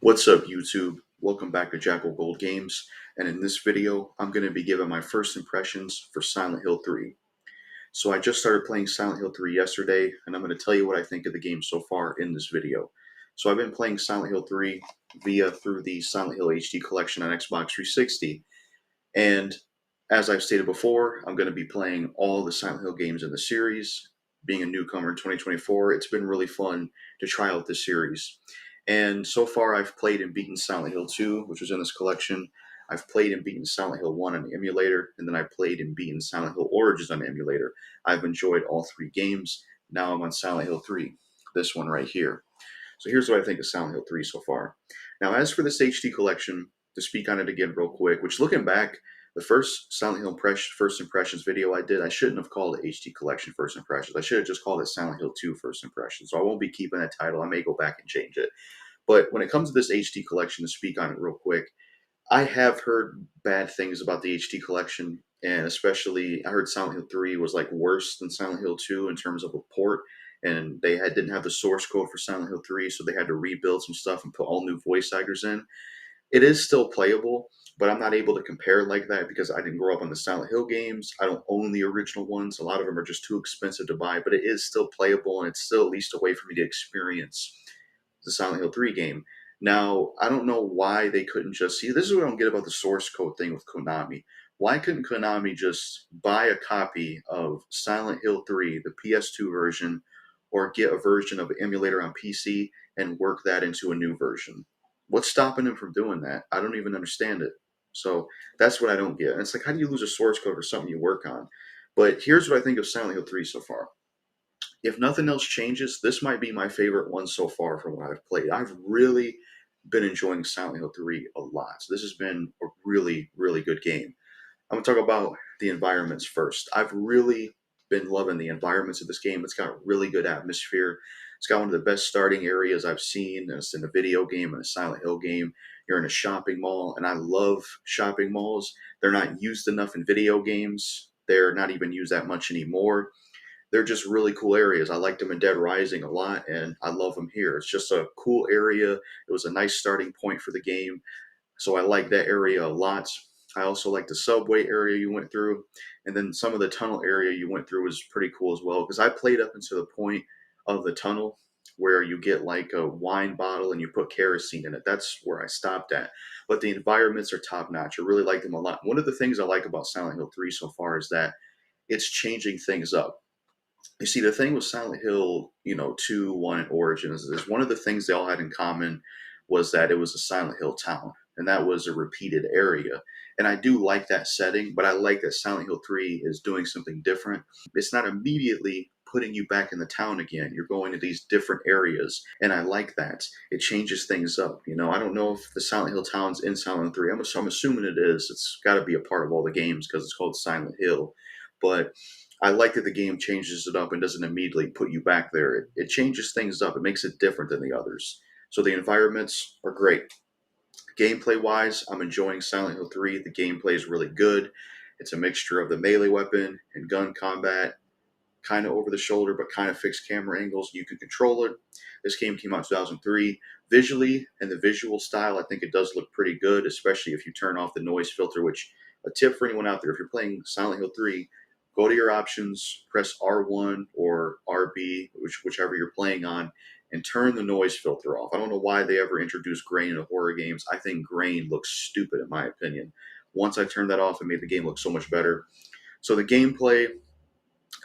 What's up, YouTube? Welcome back to Jackal Gold Games, and in this video, I'm going to be giving my first impressions for Silent Hill 3. So I just started playing Silent Hill 3 yesterday, and I'm going to tell you what I think of the game so far in this video. So I've been playing Silent Hill 3 through the Silent Hill HD collection on Xbox 360, and as I've stated before, I'm going to be playing all the Silent Hill games in the series. Being a newcomer in 2024, it's been really fun to try out this series. And so far, I've played and beaten Silent Hill 2, which was in this collection. I've played and beaten Silent Hill 1 on the emulator, and then I played and beaten Silent Hill Origins on the emulator. I've enjoyed all three games. Now I'm on Silent Hill 3, this one right here. So here's what I think of Silent Hill 3 so far. Now, as for this HD collection, to speak on it again real quick, which looking back, the first Silent Hill First Impressions video I did, I shouldn't have called it HD Collection First Impressions. I should have just called it Silent Hill 2 First Impressions. So I won't be keeping that title. I may go back and change it. But when it comes to this HD collection, to speak on it real quick, I have heard bad things about the HD collection, and especially I heard Silent Hill 3 was like worse than Silent Hill 2 in terms of a port, and they didn't have the source code for Silent Hill 3, so they had to rebuild some stuff and put all new voice actors in. It is still playable, but I'm not able to compare it like that because I didn't grow up on the Silent Hill games. I don't own the original ones. A lot of them are just too expensive to buy, but it is still playable, and it's still at least a way for me to experience the Silent Hill 3 game. Now, I don't know why they couldn't just see. This is what I don't get about the source code thing with Konami. Why couldn't Konami just buy a copy of Silent Hill 3, the PS2 version, or get a version of an emulator on PC and work that into a new version? What's stopping them from doing that? I don't even understand it. So that's what I don't get. And it's like, how do you lose a source code for something you work on? But here's what I think of Silent Hill 3 so far. If nothing else changes, this might be my favorite one so far from what I've played. I've really been enjoying Silent Hill 3 a lot. So this has been a really, really good game. I'm going to talk about the environments first. I've really been loving the environments of this game. It's got a really good atmosphere. It's got one of the best starting areas I've seen. It's in a video game and a Silent Hill game. You're in a shopping mall, and I love shopping malls. They're not used enough in video games. They're not even used that much anymore. They're just really cool areas. I liked them in Dead Rising a lot, and I love them here. It's just a cool area. It was a nice starting point for the game, so I like that area a lot. I also like the subway area you went through, and then some of the tunnel area you went through was pretty cool as well, because I played up until the point of the tunnel where you get like a wine bottle and you put kerosene in it. That's where I stopped at. But the environments are top notch. I really like them a lot. One of the things I like about Silent Hill 3 so far is that it's changing things up. You see, the thing with Silent Hill, 2, 1, and Origins is one of the things they all had in common was that it was a Silent Hill town, and that was a repeated area. And I do like that setting, but I like that Silent Hill 3 is doing something different. It's not immediately putting you back in the town again. You're going to these different areas, and I like that. It changes things up. I don't know if the Silent Hill town's in Silent Hill 3. I'm assuming it is. It's got to be a part of all the games because it's called Silent Hill. But I like that the game changes it up and doesn't immediately put you back there. It changes things up. It makes it different than the others. So the environments are great. Gameplay wise, I'm enjoying Silent Hill 3. The gameplay is really good. It's a mixture of the melee weapon and gun combat, kind of over the shoulder, but kind of fixed camera angles. You can control it. This game came out in 2003. Visually and the visual style, I think it does look pretty good, especially if you turn off the noise filter, which a tip for anyone out there, if you're playing Silent Hill 3, go to your options, press R1 or RB, whichever you're playing on, and turn the noise filter off. I don't know why they ever introduced grain into horror games. I think grain looks stupid in my opinion. Once I turned that off, it made the game look so much better. So the gameplay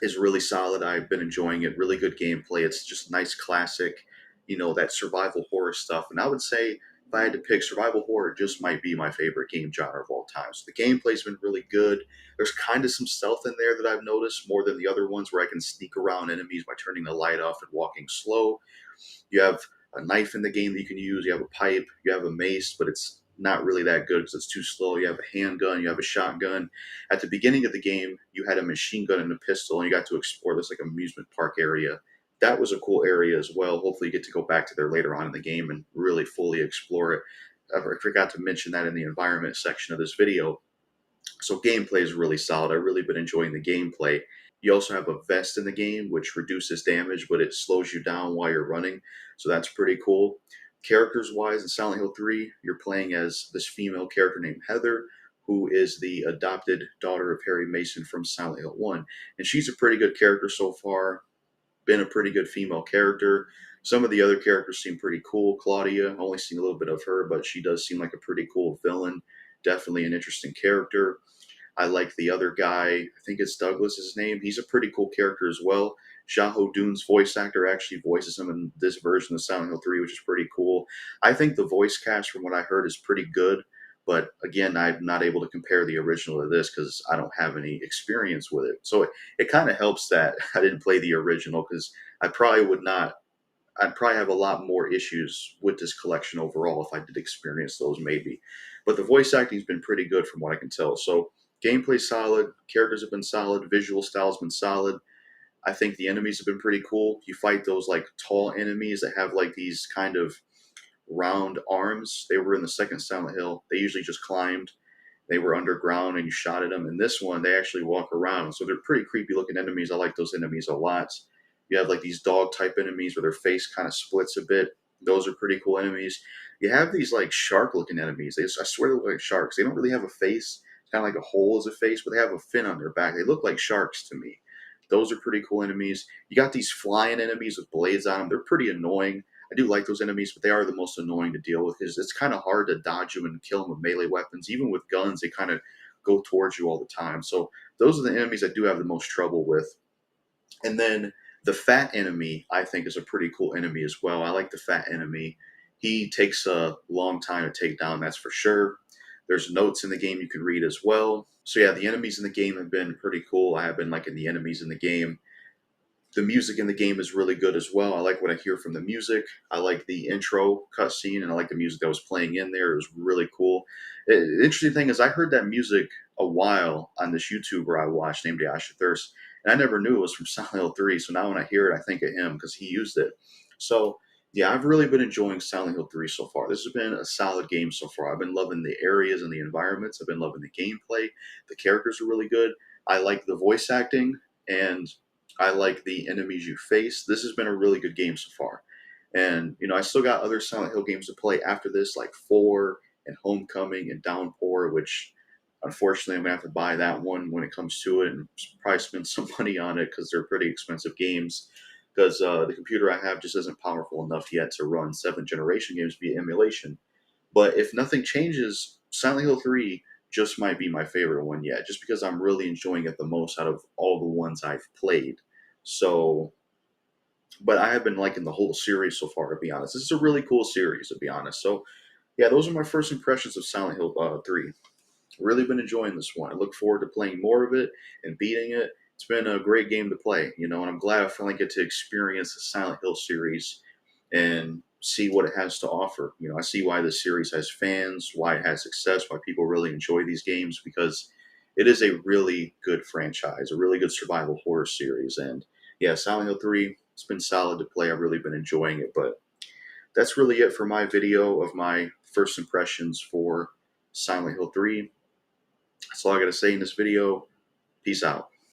is really solid. I've been enjoying it. Really good gameplay. It's just nice classic, that survival horror stuff. And I would say if I had to pick, survival horror just might be my favorite game genre of all time. So the gameplay's been really good. There's kind of some stealth in there that I've noticed more than the other ones where I can sneak around enemies by turning the light off and walking slow. You have a knife in the game that you can use. You have a pipe. You have a mace, but it's not really that good because it's too slow. You have a handgun. You have a shotgun. At the beginning of the game, you had a machine gun and a pistol, and you got to explore this like amusement park area. That was a cool area as well. Hopefully, you get to go back to there later on in the game and really fully explore it. I forgot to mention that in the environment section of this video. So gameplay is really solid. I've really been enjoying the gameplay. You also have a vest in the game, which reduces damage, but it slows you down while you're running. So that's pretty cool. Characters wise, in Silent Hill 3, you're playing as this female character named Heather, who is the adopted daughter of Harry Mason from Silent Hill 1. And she's a pretty good character so far, been a pretty good female character. Some of the other characters seem pretty cool. Claudia, only seen a little bit of her, but she does seem like a pretty cool villain. Definitely an interesting character. I like the other guy. I think it's Douglas, his name. He's a pretty cool character as well. Xiahou Dun's voice actor actually voices him in this version of Silent Hill 3, which is pretty cool. I think the voice cast, from what I heard, is pretty good. But again, I'm not able to compare the original to this because I don't have any experience with it. So it kind of helps that I didn't play the original, because I probably would not. I'd probably have a lot more issues with this collection overall if I did experience those, maybe. But the voice acting's been pretty good from what I can tell. So gameplay solid, characters have been solid, visual style's been solid. I think the enemies have been pretty cool. You fight those like tall enemies that have like these kind of round arms. They were in the second Silent Hill. They usually just climbed. They were underground and you shot at them. In this one, they actually walk around. So they're pretty creepy looking enemies. I like those enemies a lot. You have like these dog type enemies where their face kind of splits a bit. Those are pretty cool enemies. You have these like shark looking enemies. I swear they look like sharks. They don't really have a face. It's kind of like a hole as a face, but they have a fin on their back. They look like sharks to me. Those are pretty cool enemies. You got these flying enemies with blades on them. They're pretty annoying. I do like those enemies, but they are the most annoying to deal with because it's kind of hard to dodge them and kill them with melee weapons. Even with guns, they kind of go towards you all the time. So those are the enemies I do have the most trouble with. And then the fat enemy, I think, is a pretty cool enemy as well. I like the fat enemy. He takes a long time to take down, that's for sure. There's notes in the game you can read as well. So yeah, the enemies in the game have been pretty cool. I have been liking the enemies in the game. The music in the game is really good as well. I like what I hear from the music. I like the intro cutscene, and I like the music that was playing in there. It was really cool. The interesting thing is, I heard that music a while on this YouTuber I watched named Asha Thirst, and I never knew it was from Silent Hill 3. So now when I hear it, I think of him because he used it. So yeah, I've really been enjoying Silent Hill 3 so far. This has been a solid game so far. I've been loving the areas and the environments. I've been loving the gameplay. The characters are really good. I like the voice acting, and I like the enemies you face. This has been a really good game so far. And, I still got other Silent Hill games to play after this, like 4 and Homecoming and Downpour, which unfortunately I'm going to have to buy that one when it comes to it and probably spend some money on it because they're pretty expensive games. Because the computer I have just isn't powerful enough yet to run 7th generation games via emulation. But if nothing changes, Silent Hill 3 just might be my favorite one yet, just because I'm really enjoying it the most out of all the ones I've played. So, but I have been liking the whole series so far, to be honest. This is a really cool series, to be honest. So, yeah, those are my first impressions of Silent Hill 3. Really been enjoying this one. I look forward to playing more of it and beating it. It's been a great game to play, and I'm glad I finally get to experience the Silent Hill series and see what it has to offer. I see why this series has fans, why it has success, why people really enjoy these games, because it is a really good franchise, a really good survival horror series. And yeah, Silent Hill 3, it's been solid to play. I've really been enjoying it. But that's really it for my video of my first impressions for Silent Hill 3. That's all I got to say in this video. Peace out.